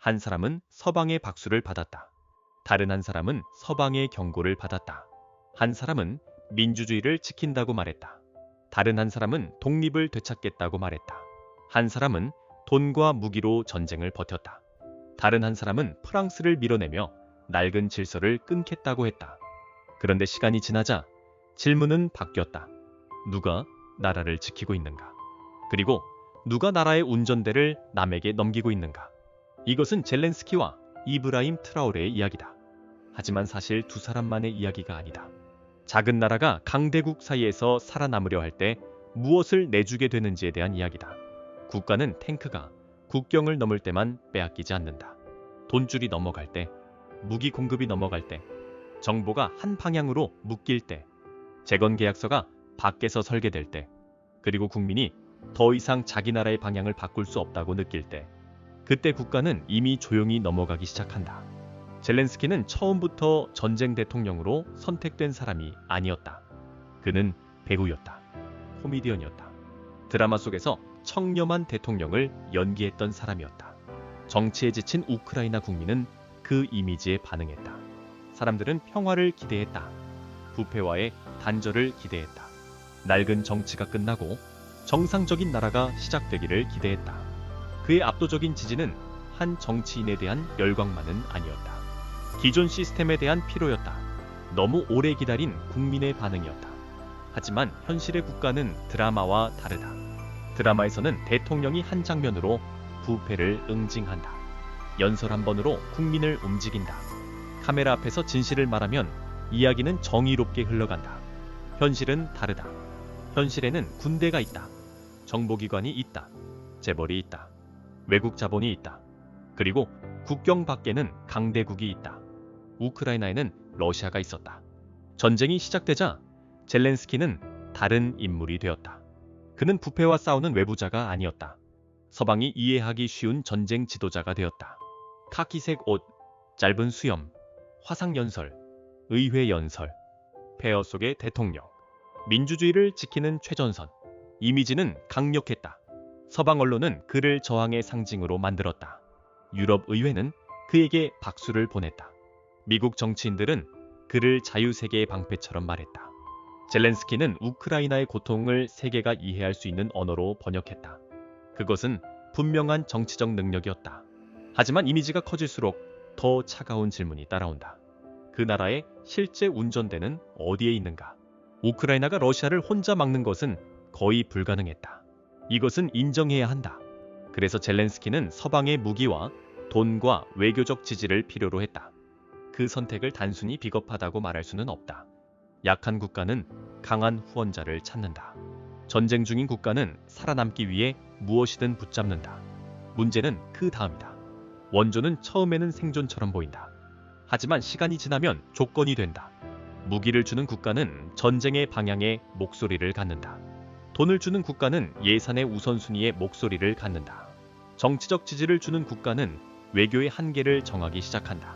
한 사람은 서방의 박수를 받았다. 다른 한 사람은 서방의 경고를 받았다. 한 사람은 민주주의를 지킨다고 말했다. 다른 한 사람은 독립을 되찾겠다고 말했다. 한 사람은 돈과 무기로 전쟁을 버텼다. 다른 한 사람은 프랑스를 밀어내며 낡은 질서를 끊겠다고 했다. 그런데 시간이 지나자 질문은 바뀌었다. 누가 나라를 지키고 있는가? 그리고 누가 나라의 운전대를 남에게 넘기고 있는가? 이것은 젤렌스키와 이브라임 트라오레의 이야기다. 하지만 사실 두 사람만의 이야기가 아니다. 작은 나라가 강대국 사이에서 살아남으려 할 때 무엇을 내주게 되는지에 대한 이야기다. 국가는 탱크가 국경을 넘을 때만 빼앗기지 않는다. 돈줄이 넘어갈 때, 무기 공급이 넘어갈 때, 정보가 한 방향으로 묶일 때, 재건 계약서가 밖에서 설계될 때, 그리고 국민이 더 이상 자기 나라의 방향을 바꿀 수 없다고 느낄 때, 그때 국가는 이미 조용히 넘어가기 시작한다. 젤렌스키는 처음부터 전쟁 대통령으로 선택된 사람이 아니었다. 그는 배우였다. 코미디언이었다. 드라마 속에서 청렴한 대통령을 연기했던 사람이었다. 정치에 지친 우크라이나 국민은 그 이미지에 반응했다. 사람들은 평화를 기대했다. 부패와의 단절을 기대했다. 낡은 정치가 끝나고 정상적인 나라가 시작되기를 기대했다. 그의 압도적인 지지는 한 정치인에 대한 열광만은 아니었다. 기존 시스템에 대한 피로였다. 너무 오래 기다린 국민의 반응이었다. 하지만 현실의 국가는 드라마와 다르다. 드라마에서는 대통령이 한 장면으로 부패를 응징한다. 연설 한 번으로 국민을 움직인다. 카메라 앞에서 진실을 말하면 이야기는 정의롭게 흘러간다. 현실은 다르다. 현실에는 군대가 있다. 정보기관이 있다. 재벌이 있다. 외국 자본이 있다. 그리고 국경 밖에는 강대국이 있다. 우크라이나에는 러시아가 있었다. 전쟁이 시작되자 젤렌스키는 다른 인물이 되었다. 그는 부패와 싸우는 외부자가 아니었다. 서방이 이해하기 쉬운 전쟁 지도자가 되었다. 카키색 옷, 짧은 수염, 화상 연설, 의회 연설, 폐허 속의 대통령, 민주주의를 지키는 최전선. 이미지는 강력했다. 서방 언론은 그를 저항의 상징으로 만들었다. 유럽 의회는 그에게 박수를 보냈다. 미국 정치인들은 그를 자유세계의 방패처럼 말했다. 젤렌스키는 우크라이나의 고통을 세계가 이해할 수 있는 언어로 번역했다. 그것은 분명한 정치적 능력이었다. 하지만 이미지가 커질수록 더 차가운 질문이 따라온다. 그 나라의 실제 운전대는 어디에 있는가? 우크라이나가 러시아를 혼자 막는 것은 거의 불가능했다. 이것은 인정해야 한다. 그래서 젤렌스키는 서방의 무기와 돈과 외교적 지지를 필요로 했다. 그 선택을 단순히 비겁하다고 말할 수는 없다. 약한 국가는 강한 후원자를 찾는다. 전쟁 중인 국가는 살아남기 위해 무엇이든 붙잡는다. 문제는 그 다음이다. 원조는 처음에는 생존처럼 보인다. 하지만 시간이 지나면 조건이 된다. 무기를 주는 국가는 전쟁의 방향에 목소리를 갖는다. 돈을 주는 국가는 예산의 우선순위에 목소리를 갖는다. 정치적 지지를 주는 국가는 외교의 한계를 정하기 시작한다.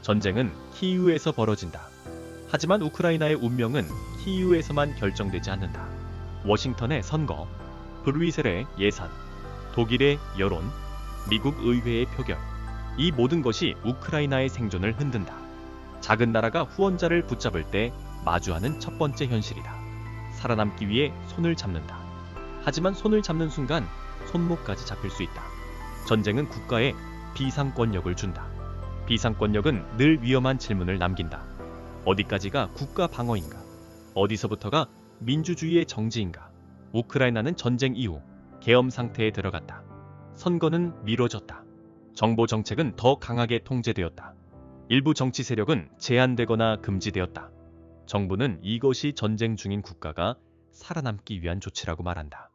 전쟁은 키이우에서 벌어진다. 하지만 우크라이나의 운명은 키이우에서만 결정되지 않는다. 워싱턴의 선거, 브뤼셀의 예산, 독일의 여론, 미국 의회의 표결, 이 모든 것이 우크라이나의 생존을 흔든다. 작은 나라가 후원자를 붙잡을 때 마주하는 첫 번째 현실이다. 살아남기 위해 손을 잡는다. 하지만 손을 잡는 순간 손목까지 잡힐 수 있다. 전쟁은 국가에 비상권력을 준다. 비상권력은 늘 위험한 질문을 남긴다. 어디까지가 국가 방어인가? 어디서부터가 민주주의의 정지인가? 우크라이나는 전쟁 이후 계엄 상태에 들어갔다. 선거는 미뤄졌다. 정보 정책은 더 강하게 통제되었다. 일부 정치 세력은 제한되거나 금지되었다. 정부는 이것이 전쟁 중인 국가가 살아남기 위한 조치라고 말한다.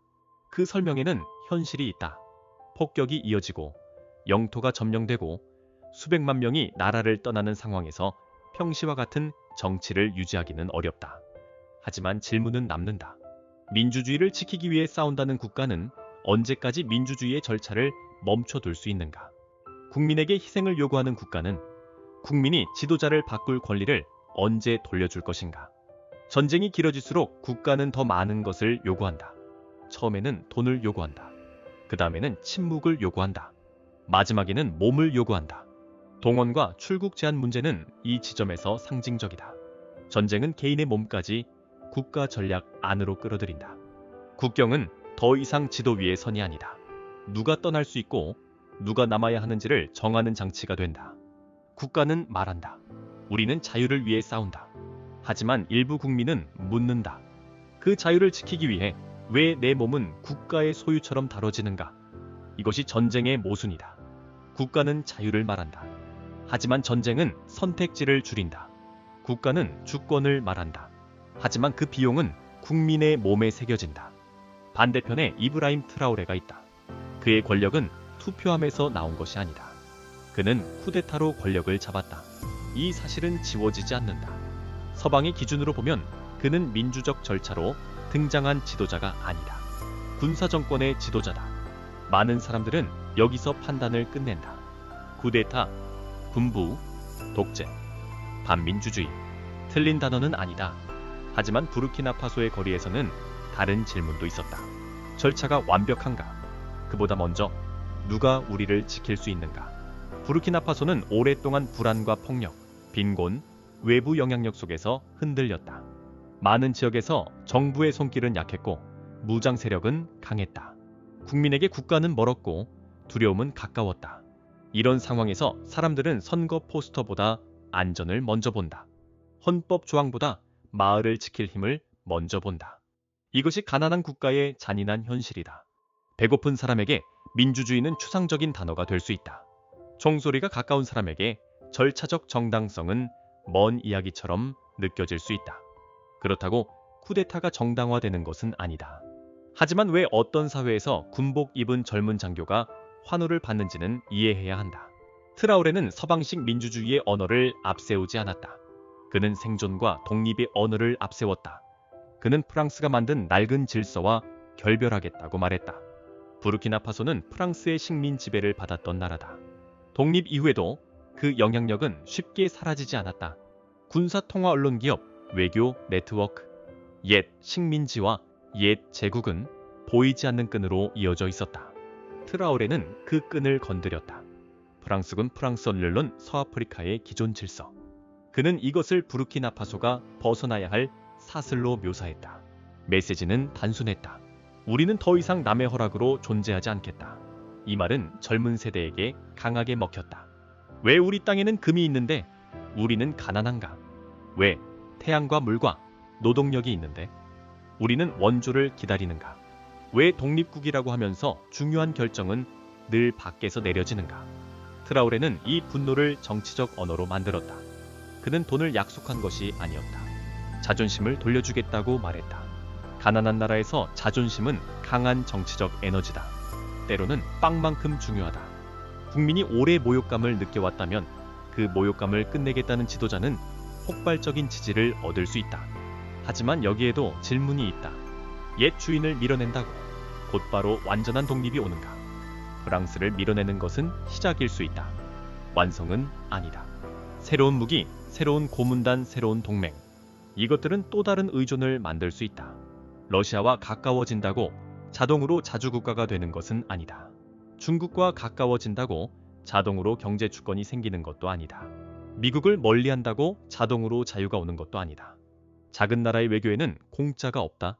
그 설명에는 현실이 있다. 폭격이 이어지고 영토가 점령되고 수백만 명이 나라를 떠나는 상황에서 평시와 같은 정치를 유지하기는 어렵다. 하지만 질문은 남는다. 민주주의를 지키기 위해 싸운다는 국가는 언제까지 민주주의의 절차를 멈춰둘 수 있는가? 국민에게 희생을 요구하는 국가는 국민이 지도자를 바꿀 권리를 언제 돌려줄 것인가? 전쟁이 길어질수록 국가는 더 많은 것을 요구한다. 처음에는 돈을 요구한다. 그 다음에는 침묵을 요구한다. 마지막에는 몸을 요구한다. 동원과 출국 제한 문제는 이 지점에서 상징적이다. 전쟁은 개인의 몸까지 국가 전략 안으로 끌어들인다. 국경은 더 이상 지도 위의 선이 아니다. 누가 떠날 수 있고 누가 남아야 하는지를 정하는 장치가 된다. 국가는 말한다. 우리는 자유를 위해 싸운다. 하지만 일부 국민은 묻는다. 그 자유를 지키기 위해 왜 내 몸은 국가의 소유처럼 다뤄지는가? 이것이 전쟁의 모순이다. 국가는 자유를 말한다. 하지만 전쟁은 선택지를 줄인다. 국가는 주권을 말한다. 하지만 그 비용은 국민의 몸에 새겨진다. 반대편에 이브라임 트라오레가 있다. 그의 권력은 투표함에서 나온 것이 아니다. 그는 쿠데타로 권력을 잡았다. 이 사실은 지워지지 않는다. 서방의 기준으로 보면 그는 민주적 절차로 등장한 지도자가 아니다. 군사정권의 지도자다. 많은 사람들은 여기서 판단을 끝낸다. 쿠데타, 군부, 독재, 반민주주의. 틀린 단어는 아니다. 하지만 부르키나파소의 거리에서는 다른 질문도 있었다. 절차가 완벽한가? 그보다 먼저 누가 우리를 지킬 수 있는가? 부르키나파소는 오랫동안 불안과 폭력, 빈곤, 외부 영향력 속에서 흔들렸다. 많은 지역에서 정부의 손길은 약했고 무장 세력은 강했다. 국민에게 국가는 멀었고 두려움은 가까웠다. 이런 상황에서 사람들은 선거 포스터보다 안전을 먼저 본다. 헌법 조항보다 마을을 지킬 힘을 먼저 본다. 이것이 가난한 국가의 잔인한 현실이다. 배고픈 사람에게 민주주의는 추상적인 단어가 될 수 있다. 총소리가 가까운 사람에게 절차적 정당성은 먼 이야기처럼 느껴질 수 있다. 그렇다고 쿠데타가 정당화되는 것은 아니다. 하지만 왜 어떤 사회에서 군복 입은 젊은 장교가 환호를 받는지는 이해해야 한다. 트라오레는 서방식 민주주의의 언어를 앞세우지 않았다. 그는 생존과 독립의 언어를 앞세웠다. 그는 프랑스가 만든 낡은 질서와 결별하겠다고 말했다. 부르키나파소는 프랑스의 식민 지배를 받았던 나라다. 독립 이후에도 그 영향력은 쉽게 사라지지 않았다. 군사 통화 언론 기업, 외교 네트워크, 옛 식민지와 옛 제국은 보이지 않는 끈으로 이어져 있었다. 트라오레는 그 끈을 건드렸다. 프랑스군 프랑스 언론 서아프리카의 기존 질서. 그는 이것을 부르키나파소가 벗어나야 할 사슬로 묘사했다. 메시지는 단순했다. 우리는 더 이상 남의 허락으로 존재하지 않겠다. 이 말은 젊은 세대에게 강하게 먹혔다. 왜 우리 땅에는 금이 있는데 우리는 가난한가? 왜 태양과 물과 노동력이 있는데 우리는 원조를 기다리는가? 왜 독립국이라고 하면서 중요한 결정은 늘 밖에서 내려지는가? 트라오레는 이 분노를 정치적 언어로 만들었다. 그는 돈을 약속한 것이 아니었다. 자존심을 돌려주겠다고 말했다. 가난한 나라에서 자존심은 강한 정치적 에너지다. 때로는 빵만큼 중요하다. 국민이 오래 모욕감을 느껴왔다면 그 모욕감을 끝내겠다는 지도자는 폭발적인 지지를 얻을 수 있다. 하지만 여기에도 질문이 있다. 옛 주인을 밀어낸다고 곧바로 완전한 독립이 오는가? 프랑스를 밀어내는 것은 시작일 수 있다. 완성은 아니다. 새로운 무기, 새로운 고문단, 새로운 동맹. 이것들은 또 다른 의존을 만들 수 있다. 러시아와 가까워진다고 자동으로 자주국가가 되는 것은 아니다. 중국과 가까워진다고 자동으로 경제 주권이 생기는 것도 아니다. 미국을 멀리한다고 자동으로 자유가 오는 것도 아니다. 작은 나라의 외교에는 공짜가 없다.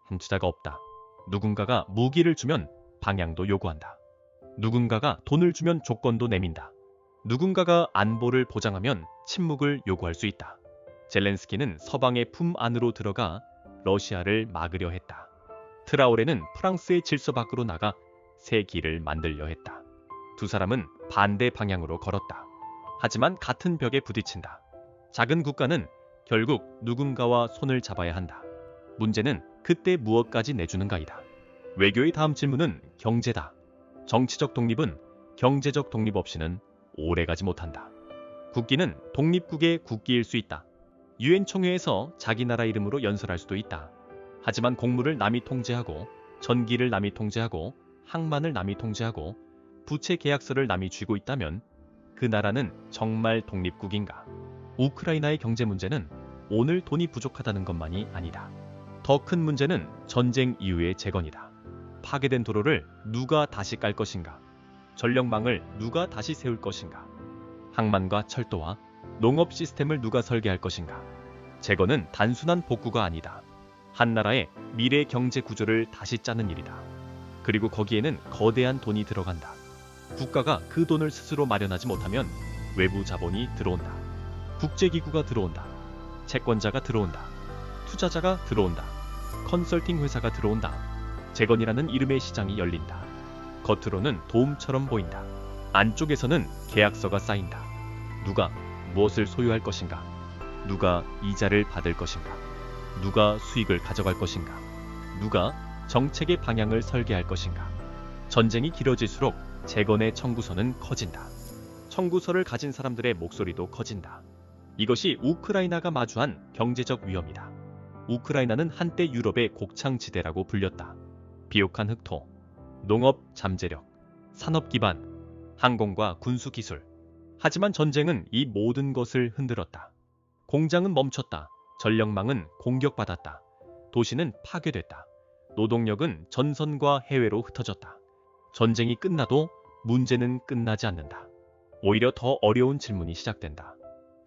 훔치다가 없다. 누군가가 무기를 주면 방향도 요구한다. 누군가가 돈을 주면 조건도 내민다. 누군가가 안보를 보장하면 침묵을 요구할 수 있다. 젤렌스키는 서방의 품 안으로 들어가 러시아를 막으려 했다. 트라오레는 프랑스의 질서 밖으로 나가 새 길을 만들려 했다. 두 사람은 반대 방향으로 걸었다. 하지만 같은 벽에 부딪힌다. 작은 국가는 결국 누군가와 손을 잡아야 한다. 문제는 그때 무엇까지 내주는가이다. 외교의 다음 질문은 경제다. 정치적 독립은 경제적 독립 없이는 오래가지 못한다. 국기는 독립국의 국기일 수 있다. 유엔 총회에서 자기 나라 이름으로 연설할 수도 있다. 하지만 곡물을 남이 통제하고 전기를 남이 통제하고 항만을 남이 통제하고 부채 계약서를 남이 쥐고 있다면 그 나라는 정말 독립국인가? 우크라이나의 경제 문제는 오늘 돈이 부족하다는 것만이 아니다. 더 큰 문제는 전쟁 이후의 재건이다. 파괴된 도로를 누가 다시 깔 것인가? 전력망을 누가 다시 세울 것인가? 항만과 철도와 농업 시스템을 누가 설계할 것인가? 재건은 단순한 복구가 아니다. 한 나라의 미래 경제 구조를 다시 짜는 일이다. 그리고 거기에는 거대한 돈이 들어간다. 국가가 그 돈을 스스로 마련하지 못하면 외부 자본이 들어온다. 국제기구가 들어온다. 채권자가 들어온다. 투자자가 들어온다. 컨설팅 회사가 들어온다. 재건이라는 이름의 시장이 열린다. 겉으로는 도움처럼 보인다. 안쪽에서는 계약서가 쌓인다. 누가 무엇을 소유할 것인가? 누가 이자를 받을 것인가? 누가 수익을 가져갈 것인가? 누가 정책의 방향을 설계할 것인가? 전쟁이 길어질수록 재건의 청구서는 커진다. 청구서를 가진 사람들의 목소리도 커진다. 이것이 우크라이나가 마주한 경제적 위험이다. 우크라이나는 한때 유럽의 곡창지대라고 불렸다. 비옥한 흑토, 농업 잠재력, 산업 기반, 항공과 군수 기술. 하지만 전쟁은 이 모든 것을 흔들었다. 공장은 멈췄다. 전력망은 공격받았다. 도시는 파괴됐다. 노동력은 전선과 해외로 흩어졌다. 전쟁이 끝나도 문제는 끝나지 않는다. 오히려 더 어려운 질문이 시작된다.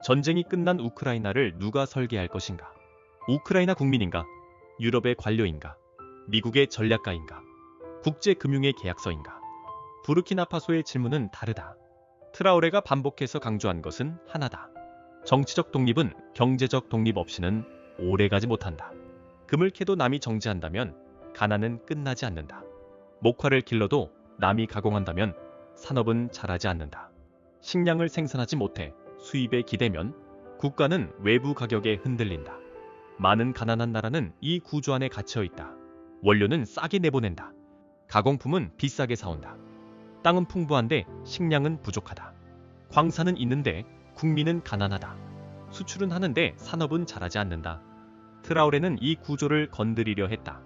전쟁이 끝난 우크라이나를 누가 설계할 것인가? 우크라이나 국민인가? 유럽의 관료인가? 미국의 전략가인가? 국제금융의 계약서인가? 부르키나파소의 질문은 다르다. 트라오레가 반복해서 강조한 것은 하나다. 정치적 독립은 경제적 독립 없이는 오래가지 못한다. 금을 캐도 남이 정지한다면 가난은 끝나지 않는다. 목화를 길러도 남이 가공한다면 산업은 자라지 않는다. 식량을 생산하지 못해 수입에 기대면 국가는 외부 가격에 흔들린다. 많은 가난한 나라는 이 구조 안에 갇혀 있다. 원료는 싸게 내보낸다. 가공품은 비싸게 사온다. 땅은 풍부한데 식량은 부족하다. 광산은 있는데 국민은 가난하다. 수출은 하는데 산업은 자라지 않는다. 트라오레는 이 구조를 건드리려 했다.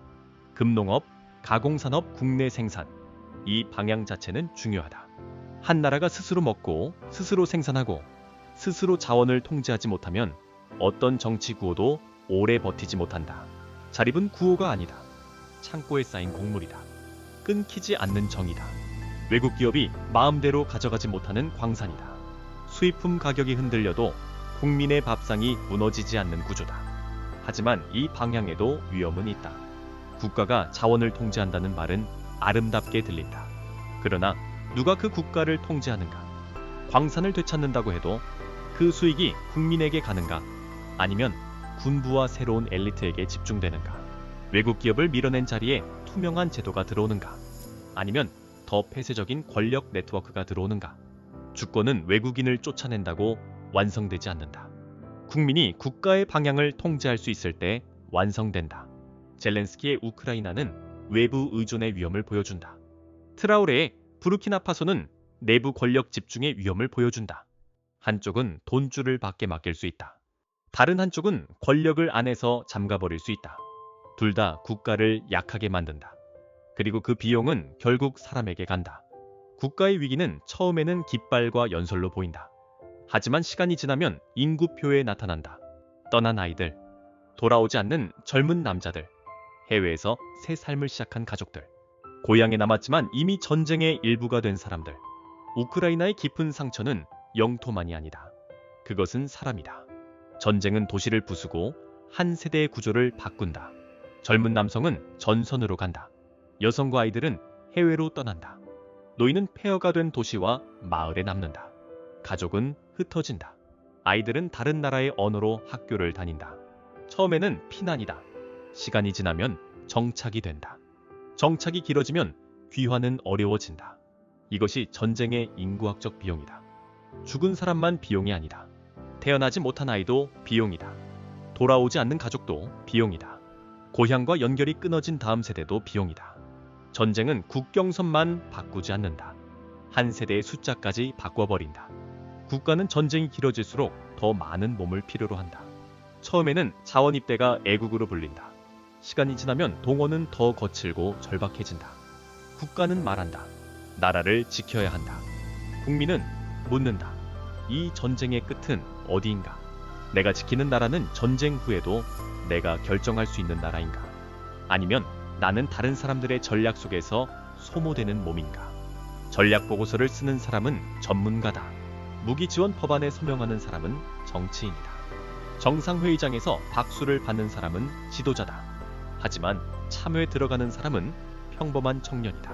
금농업, 가공산업, 국내 생산. 이 방향 자체는 중요하다. 한 나라가 스스로 먹고 스스로 생산하고 스스로 자원을 통제하지 못하면 어떤 정치 구호도 오래 버티지 못한다. 자립은 구호가 아니다. 창고에 쌓인 곡물이다. 끊기지 않는 정이다. 외국 기업이 마음대로 가져가지 못하는 광산이다. 수입품 가격이 흔들려도 국민의 밥상이 무너지지 않는 구조다. 하지만 이 방향에도 위험은 있다. 국가가 자원을 통제한다는 말은 아름답게 들린다. 그러나 누가 그 국가를 통제하는가? 광산을 되찾는다고 해도 그 수익이 국민에게 가는가? 아니면 군부와 새로운 엘리트에게 집중되는가? 외국 기업을 밀어낸 자리에 투명한 제도가 들어오는가? 아니면 더 폐쇄적인 권력 네트워크가 들어오는가? 주권은 외국인을 쫓아낸다고 완성되지 않는다. 국민이 국가의 방향을 통제할 수 있을 때 완성된다. 젤렌스키의 우크라이나는 외부 의존의 위험을 보여준다. 트라오레의 부르키나파소는 내부 권력 집중의 위험을 보여준다. 한쪽은 돈줄을 밖에 맡길 수 있다. 다른 한쪽은 권력을 안에서 잠가버릴 수 있다. 둘 다 국가를 약하게 만든다. 그리고 그 비용은 결국 사람에게 간다. 국가의 위기는 처음에는 깃발과 연설로 보인다. 하지만 시간이 지나면 인구표에 나타난다. 떠난 아이들, 돌아오지 않는 젊은 남자들, 해외에서 새 삶을 시작한 가족들, 고향에 남았지만 이미 전쟁의 일부가 된 사람들. 우크라이나의 깊은 상처는 영토만이 아니다. 그것은 사람이다. 전쟁은 도시를 부수고 한 세대의 구조를 바꾼다. 젊은 남성은 전선으로 간다. 여성과 아이들은 해외로 떠난다. 노인은 폐허가 된 도시와 마을에 남는다. 가족은 흩어진다. 아이들은 다른 나라의 언어로 학교를 다닌다. 처음에는 피난이다. 시간이 지나면 정착이 된다. 정착이 길어지면 귀환은 어려워진다. 이것이 전쟁의 인구학적 비용이다. 죽은 사람만 비용이 아니다. 태어나지 못한 아이도 비용이다. 돌아오지 않는 가족도 비용이다. 고향과 연결이 끊어진 다음 세대도 비용이다. 전쟁은 국경선만 바꾸지 않는다. 한 세대의 숫자까지 바꿔버린다. 국가는 전쟁이 길어질수록 더 많은 몸을 필요로 한다. 처음에는 자원 입대가 애국으로 불린다. 시간이 지나면 동원은 더 거칠고 절박해진다. 국가는 말한다. 나라를 지켜야 한다. 국민은 묻는다. 이 전쟁의 끝은 어디인가? 내가 지키는 나라는 전쟁 후에도 내가 결정할 수 있는 나라인가? 아니면 나는 다른 사람들의 전략 속에서 소모되는 몸인가? 전략 보고서를 쓰는 사람은 전문가다. 무기 지원 법안에 서명하는 사람은 정치인이다. 정상회의장에서 박수를 받는 사람은 지도자다. 하지만 참회에 들어가는 사람은 평범한 청년이다.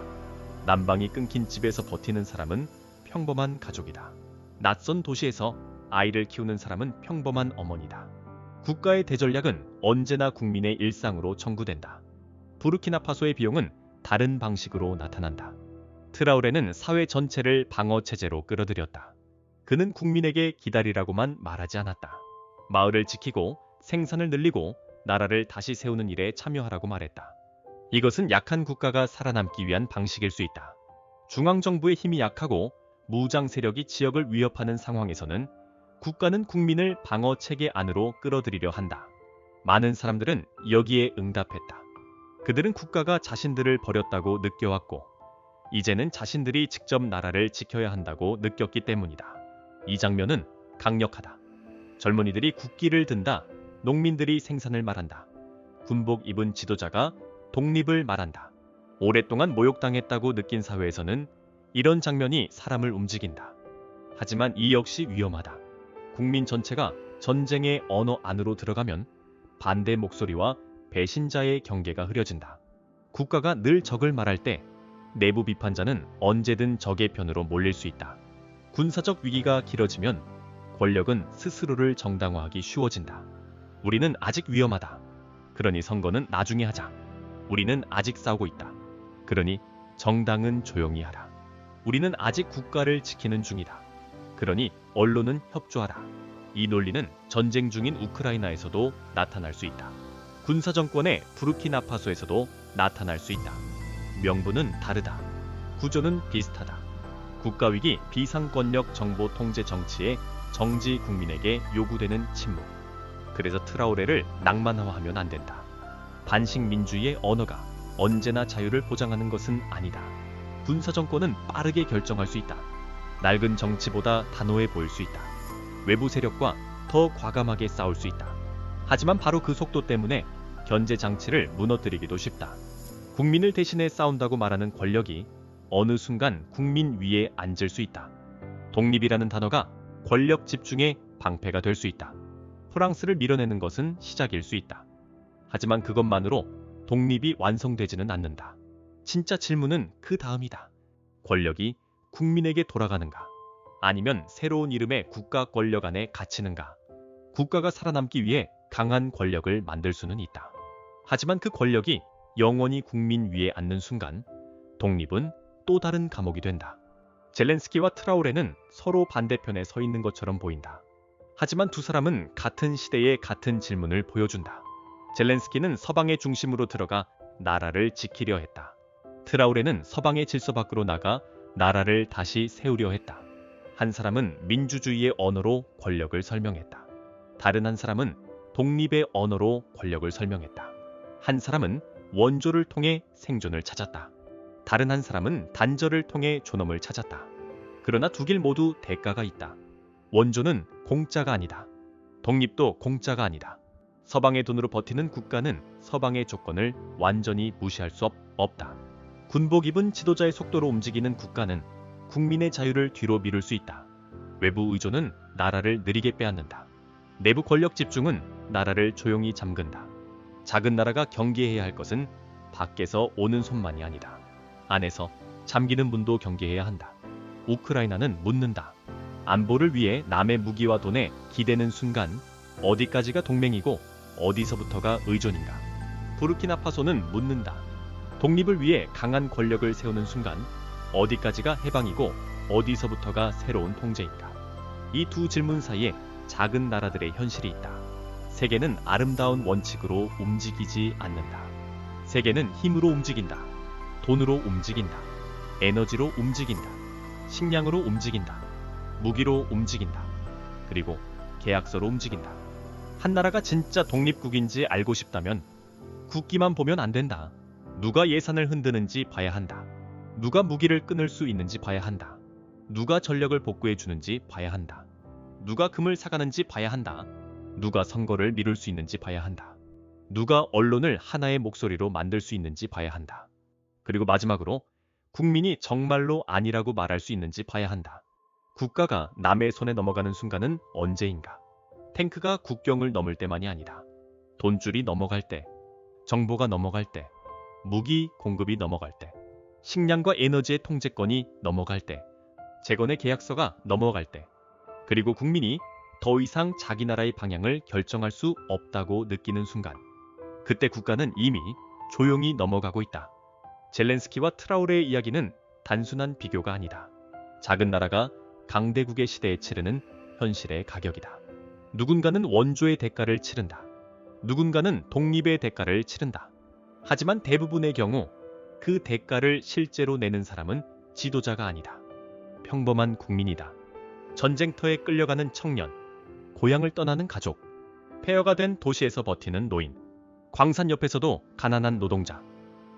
난방이 끊긴 집에서 버티는 사람은 평범한 가족이다. 낯선 도시에서 아이를 키우는 사람은 평범한 어머니다. 국가의 대전략은 언제나 국민의 일상으로 전구된다. 부르키나파소의 비용은 다른 방식으로 나타난다. 트라우레는 사회 전체를 방어 체제로 끌어들였다. 그는 국민에게 기다리라고만 말하지 않았다. 마을을 지키고 생산을 늘리고 나라를 다시 세우는 일에 참여하라고 말했다. 이것은 약한 국가가 살아남기 위한 방식일 수 있다. 중앙정부의 힘이 약하고 무장 세력이 지역을 위협하는 상황에서는 국가는 국민을 방어 체계 안으로 끌어들이려 한다. 많은 사람들은 여기에 응답했다. 그들은 국가가 자신들을 버렸다고 느껴왔고 이제는 자신들이 직접 나라를 지켜야 한다고 느꼈기 때문이다. 이 장면은 강력하다. 젊은이들이 국기를 든다. 농민들이 생산을 말한다. 군복 입은 지도자가 독립을 말한다. 오랫동안 모욕당했다고 느낀 사회에서는 이런 장면이 사람을 움직인다. 하지만 이 역시 위험하다. 국민 전체가 전쟁의 언어 안으로 들어가면 반대 목소리와 배신자의 경계가 흐려진다. 국가가 늘 적을 말할 때 내부 비판자는 언제든 적의 편으로 몰릴 수 있다. 군사적 위기가 길어지면 권력은 스스로를 정당화하기 쉬워진다. 우리는 아직 위험하다. 그러니 선거는 나중에 하자. 우리는 아직 싸우고 있다. 그러니 정당은 조용히 하라. 우리는 아직 국가를 지키는 중이다. 그러니 언론은 협조하라. 이 논리는 전쟁 중인 우크라이나에서도 나타날 수 있다. 군사정권의 부르키나파소에서도 나타날 수 있다. 명분은 다르다. 구조는 비슷하다. 국가위기 비상권력 정보 통제 정치의 정지 국민에게 요구되는 침묵. 그래서 트라우레를 낭만화하면 안 된다. 반식민주의의 언어가 언제나 자유를 보장하는 것은 아니다. 군사정권은 빠르게 결정할 수 있다. 낡은 정치보다 단호해 보일 수 있다. 외부 세력과 더 과감하게 싸울 수 있다. 하지만 바로 그 속도 때문에 견제 장치를 무너뜨리기도 쉽다. 국민을 대신해 싸운다고 말하는 권력이 어느 순간 국민 위에 앉을 수 있다. 독립이라는 단어가 권력 집중의 방패가 될 수 있다. 프랑스를 밀어내는 것은 시작일 수 있다. 하지만 그것만으로 독립이 완성되지는 않는다. 진짜 질문은 그 다음이다. 권력이 국민에게 돌아가는가? 아니면 새로운 이름의 국가 권력 안에 갇히는가? 국가가 살아남기 위해 강한 권력을 만들 수는 있다. 하지만 그 권력이 영원히 국민 위에 앉는 순간 독립은 또 다른 감옥이 된다. 젤렌스키와 트라우레는 서로 반대편에 서 있는 것처럼 보인다. 하지만 두 사람은 같은 시대의 같은 질문을 보여준다. 젤렌스키는 서방의 중심으로 들어가 나라를 지키려 했다. 트라우레는 서방의 질서 밖으로 나가 나라를 다시 세우려 했다. 한 사람은 민주주의의 언어로 권력을 설명했다. 다른 한 사람은 독립의 언어로 권력을 설명했다. 한 사람은 원조를 통해 생존을 찾았다. 다른 한 사람은 단절을 통해 존엄을 찾았다. 그러나 두 길 모두 대가가 있다. 원조는 공짜가 아니다. 독립도 공짜가 아니다. 서방의 돈으로 버티는 국가는 서방의 조건을 완전히 무시할 수 없다. 군복 입은 지도자의 속도로 움직이는 국가는 국민의 자유를 뒤로 미룰 수 있다. 외부 의존은 나라를 느리게 빼앗는다. 내부 권력 집중은 나라를 조용히 잠근다. 작은 나라가 경계해야 할 것은 밖에서 오는 손만이 아니다. 안에서 잠기는 문도 경계해야 한다. 우크라이나는 묻는다. 안보를 위해 남의 무기와 돈에 기대는 순간 어디까지가 동맹이고 어디서부터가 의존인가? 부르키나파소는 묻는다. 독립을 위해 강한 권력을 세우는 순간 어디까지가 해방이고 어디서부터가 새로운 통제인가? 이 두 질문 사이에 작은 나라들의 현실이 있다. 세계는 아름다운 원칙으로 움직이지 않는다. 세계는 힘으로 움직인다. 돈으로 움직인다. 에너지로 움직인다. 식량으로 움직인다. 무기로 움직인다. 그리고 계약서로 움직인다. 한 나라가 진짜 독립국인지 알고 싶다면 국기만 보면 안 된다. 누가 예산을 흔드는지 봐야 한다. 누가 무기를 끊을 수 있는지 봐야 한다. 누가 전력을 복구해 주는지 봐야 한다. 누가 금을 사가는지 봐야 한다. 누가 선거를 미룰 수 있는지 봐야 한다. 누가 언론을 하나의 목소리로 만들 수 있는지 봐야 한다. 그리고 마지막으로 국민이 정말로 아니라고 말할 수 있는지 봐야 한다. 국가가 남의 손에 넘어가는 순간은 언제인가? 탱크가 국경을 넘을 때만이 아니다. 돈줄이 넘어갈 때, 정보가 넘어갈 때, 무기 공급이 넘어갈 때, 식량과 에너지의 통제권이 넘어갈 때, 재건의 계약서가 넘어갈 때, 그리고 국민이 더 이상 자기 나라의 방향을 결정할 수 없다고 느끼는 순간, 그때 국가는 이미 조용히 넘어가고 있다. 젤렌스키와 트라우레의 이야기는 단순한 비교가 아니다. 작은 나라가 강대국의 시대에 치르는 현실의 가격이다. 누군가는 원조의 대가를 치른다. 누군가는 독립의 대가를 치른다. 하지만 대부분의 경우 그 대가를 실제로 내는 사람은 지도자가 아니다. 평범한 국민이다. 전쟁터에 끌려가는 청년, 고향을 떠나는 가족, 폐허가 된 도시에서 버티는 노인, 광산 옆에서도 가난한 노동자,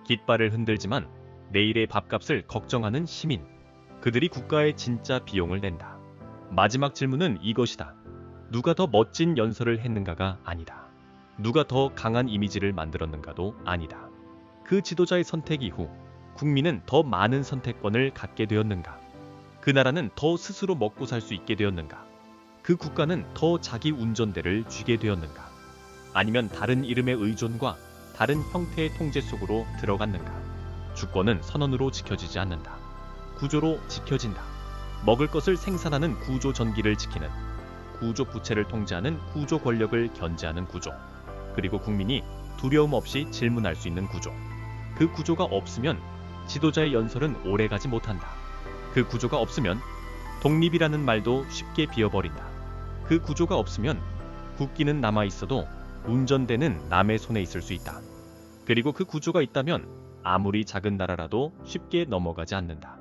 깃발을 흔들지만 내일의 밥값을 걱정하는 시민, 그들이 국가의 진짜 비용을 낸다. 마지막 질문은 이것이다. 누가 더 멋진 연설을 했는가가 아니다. 누가 더 강한 이미지를 만들었는가도 아니다. 그 지도자의 선택 이후 국민은 더 많은 선택권을 갖게 되었는가? 그 나라는 더 스스로 먹고 살 수 있게 되었는가? 그 국가는 더 자기 운전대를 쥐게 되었는가? 아니면 다른 이름의 의존과 다른 형태의 통제 속으로 들어갔는가? 주권은 선언으로 지켜지지 않는다. 구조로 지켜진다. 먹을 것을 생산하는 구조 전기를 지키는, 구조 부채를 통제하는 구조 권력을 견제하는 구조, 그리고 국민이 두려움 없이 질문할 수 있는 구조. 그 구조가 없으면 지도자의 연설은 오래가지 못한다. 그 구조가 없으면 독립이라는 말도 쉽게 비어버린다. 그 구조가 없으면 국기는 남아있어도 운전대는 남의 손에 있을 수 있다. 그리고 그 구조가 있다면 아무리 작은 나라라도 쉽게 넘어가지 않는다.